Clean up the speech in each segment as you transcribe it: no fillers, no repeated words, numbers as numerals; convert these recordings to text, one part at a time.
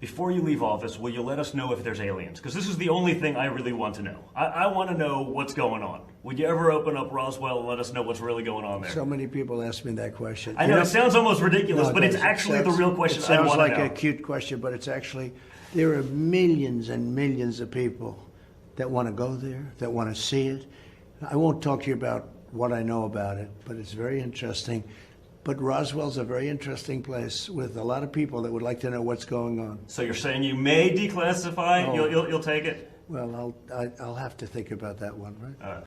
before you leave office, will you let us know if there's aliens? Because this is the only thing I really want to know. I want to know what's going on. Would you ever open up Roswell and let us know what's really going on there? So many people ask me that question. I know, it sounds almost ridiculous, but it's actually the real question I want to know. It sounds like a cute question, but it's actually, there are millions and millions of people that want to go there, that want to see it. I won't talk to you about what I know about it, but it's very interesting. But Roswell's a very interesting place with a lot of people that would like to know what's going on. So you're saying you may declassify? Oh. You'll take it? Well, I'll have to think about that one, right?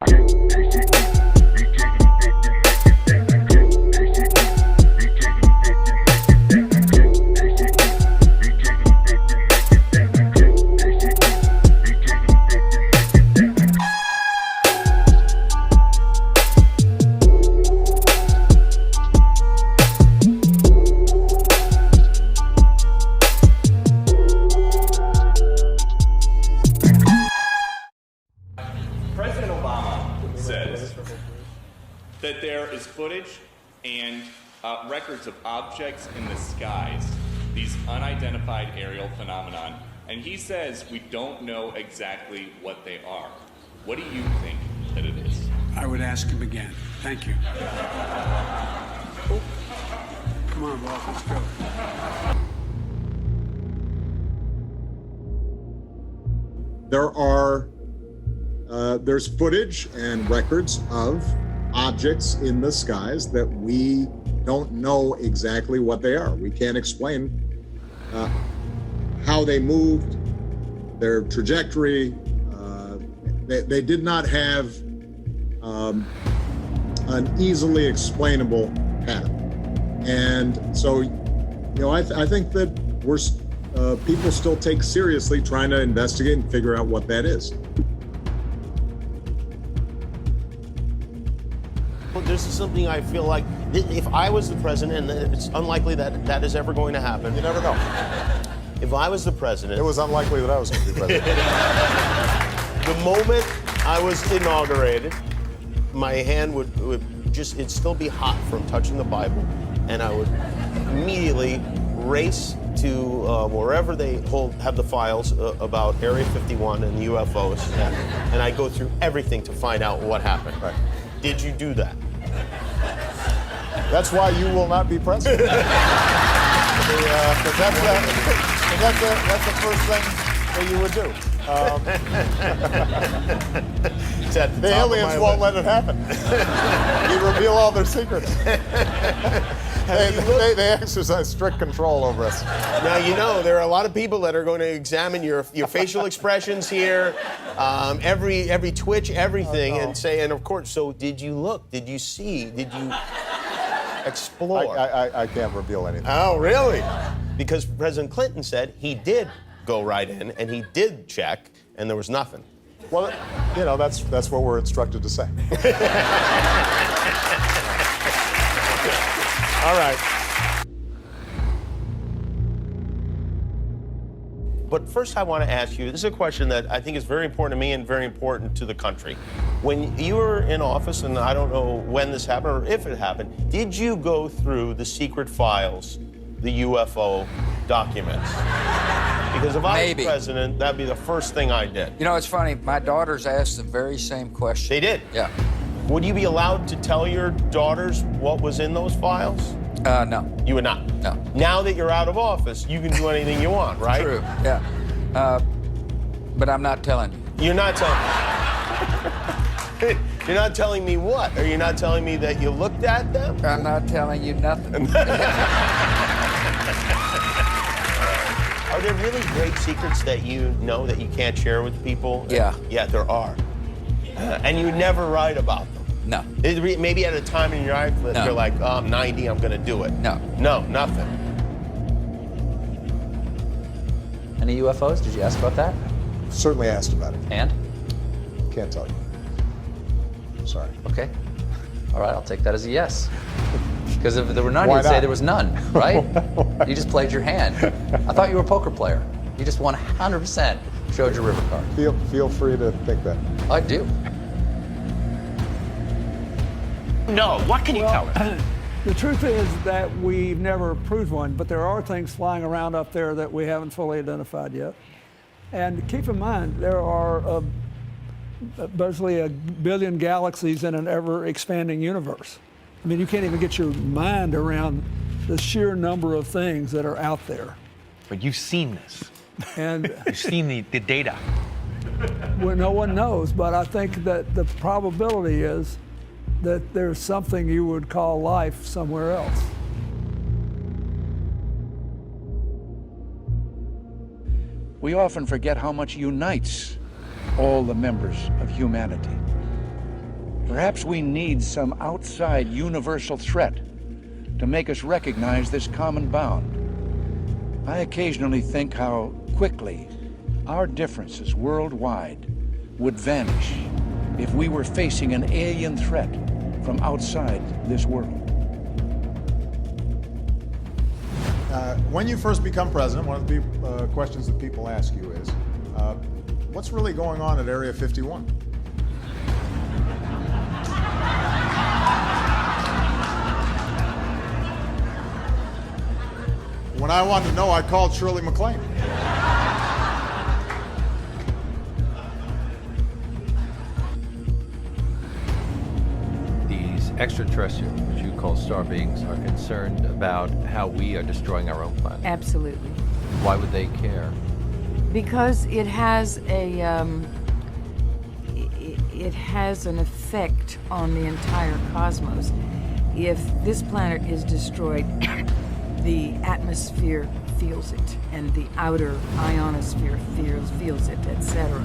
President Obama says that there is footage and records of objects in the skies, these unidentified aerial phenomenon, and he says we don't know exactly what they are. What do you think that it is? I would ask him again. Thank you. Come on, Bob, let's go. There's footage and records of objects in the skies that we don't know exactly what they are. We can't explain how they moved, their trajectory. They did not have an easily explainable pattern. And so, I think that people still take seriously trying to investigate and figure out what that is. This is something I feel like if I was the president, and it's unlikely that that is ever going to happen. You never know. If I was the president... It was unlikely that I was going to be president. The moment I was inaugurated, my hand would it'd still be hot from touching the Bible, and I would immediately race to wherever they have the files about Area 51 and UFOs, and I go through everything to find out what happened. Right. Did you do that? That's why you will not be president. That's the first thing that you would do. The aliens won't let it happen. You reveal all their secrets. They exercise strict control over us. Now, there are a lot of people that are going to examine your facial expressions here, every twitch, everything, and say, and of course, so did you look? Did you see? Did you explore? I can't reveal anything. Oh, really? Because President Clinton said he did go right in, and he did check, and there was nothing. Well, that's what we're instructed to say. All right. But first I want to ask you, this is a question that I think is very important to me and very important to the country. When you were in office, and I don't know when this happened or if it happened, did you go through the secret files, the UFO documents? Because if I was president, that'd be the first thing I did. It's funny, my daughters asked the very same question. They did? Yeah. Would you be allowed to tell your daughters what was in those files? No. You would not? No. Now that you're out of office, you can do anything you want, right? True, yeah. But I'm not telling you. You're not telling me. You're not telling me what? Are you not telling me that you looked at them? I'm not telling you nothing. Are there really great secrets that you know that you can't share with people? Yeah. Yeah, there are. And you never write about them? No. Maybe at a time in your life that you're like, oh, I'm 90, I'm going to do it. No. No, nothing. Any UFOs? Did you ask about that? Certainly asked about it. And? Can't tell you. Sorry. Okay. All right, I'll take that as a yes. Because if there were none, Why you'd say not? there was none, right? You just played your hand. I thought you were a poker player. You just 100% showed your river card. Feel free to think that. I do. No, what can you tell us? The truth is that we've never proved one, but there are things flying around up there that we haven't fully identified yet. And keep in mind, there are basically 1 billion galaxies in an ever-expanding universe. I mean, you can't even get your mind around the sheer number of things that are out there. But you've seen this. And you've seen the data. Well, no one knows, but I think that the probability is that there's something you would call life somewhere else. We often forget how much unites all the members of humanity. Perhaps we need some outside universal threat to make us recognize this common bound. I occasionally think how quickly our differences worldwide would vanish if we were facing an alien threat from outside this world. When you first become president, one of the questions that people ask you is, what's really going on at Area 51? When I wanted to know, I called Shirley MacLaine. These extraterrestrials, which you call star beings, are concerned about how we are destroying our own planet. Absolutely. Why would they care? Because it has it has an effect on the entire cosmos. If this planet is destroyed, the atmosphere feels it, and the outer ionosphere feels it, etc.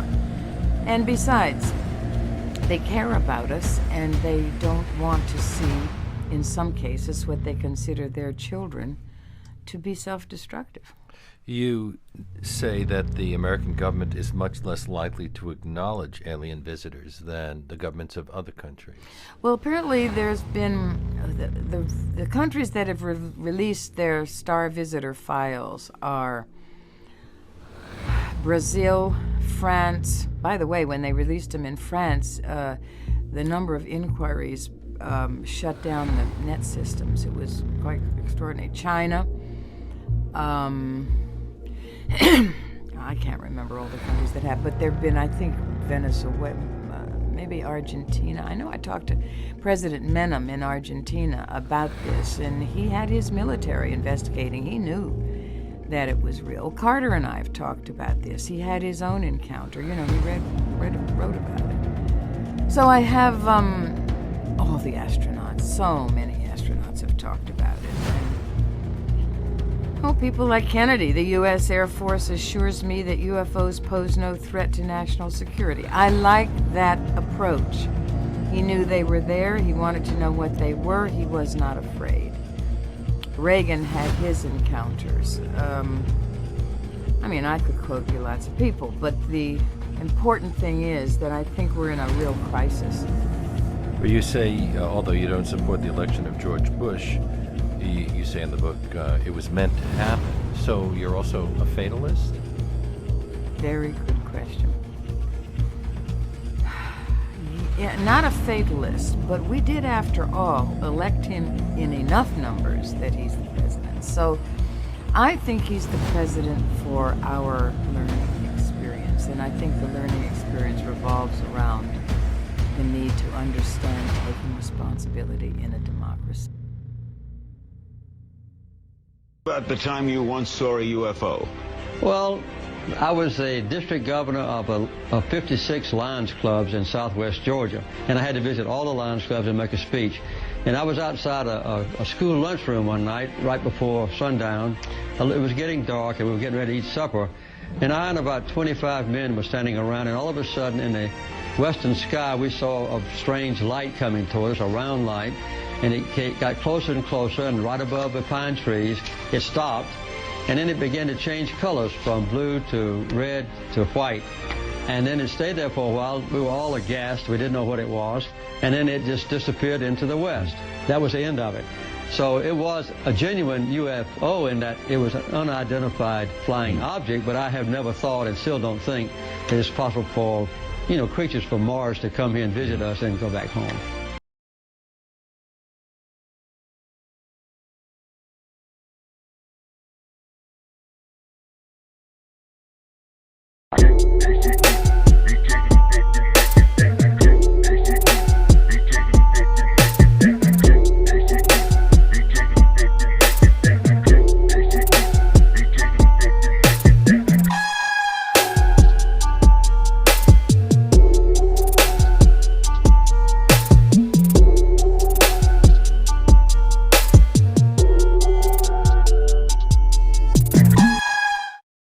And besides, they care about us, and they don't want to see, in some cases, what they consider their children to be self-destructive. You say that the American government is much less likely to acknowledge alien visitors than the governments of other countries. Well, apparently there's been the countries that have released their star visitor files are Brazil, France. By the way, when they released them in France, the number of inquiries shut down the net systems. It was quite extraordinary. China. I can't remember all the countries that have, but there have been, I think, Venezuela, maybe Argentina. I know I talked to President Menem in Argentina about this, and he had his military investigating. He knew that it was real. Carter and I have talked about this. He had his own encounter. You know, he wrote about it. So I have all the astronauts, so many astronauts have talked about it. Oh, people like Kennedy. The U.S. Air Force assures me that UFOs pose no threat to national security. I like that approach. He knew they were there. He wanted to know what they were. He was not afraid. Reagan had his encounters. I mean, I could quote you lots of people, but the important thing is that I think we're in a real crisis. But you say, although you don't support the election of George Bush, you say in the book it was meant to happen. So you're also a fatalist? Very good question. Yeah, not a fatalist, but we did, after all, elect him in enough numbers that he's the president. So I think he's the president for our learning experience, and I think the learning experience revolves around the need to understand taking responsibility in a democracy. About the time you once saw a UFO? Well, I was a district governor of 56 Lions clubs in southwest Georgia, and I had to visit all the Lions clubs and make a speech. And I was outside a school lunchroom one night, right before sundown. It was getting dark, and we were getting ready to eat supper. And I and about 25 men were standing around, and all of a sudden, in the western sky, we saw a strange light coming toward us, a round light. And it got closer and closer, and right above the pine trees, it stopped. And then it began to change colors from blue to red to white. And then it stayed there for a while. We were all aghast. We didn't know what it was. And then it just disappeared into the west. That was the end of it. So it was a genuine UFO in that it was an unidentified flying object, but I have never thought and still don't think that it's possible for, creatures from Mars to come here and visit us and go back home. This is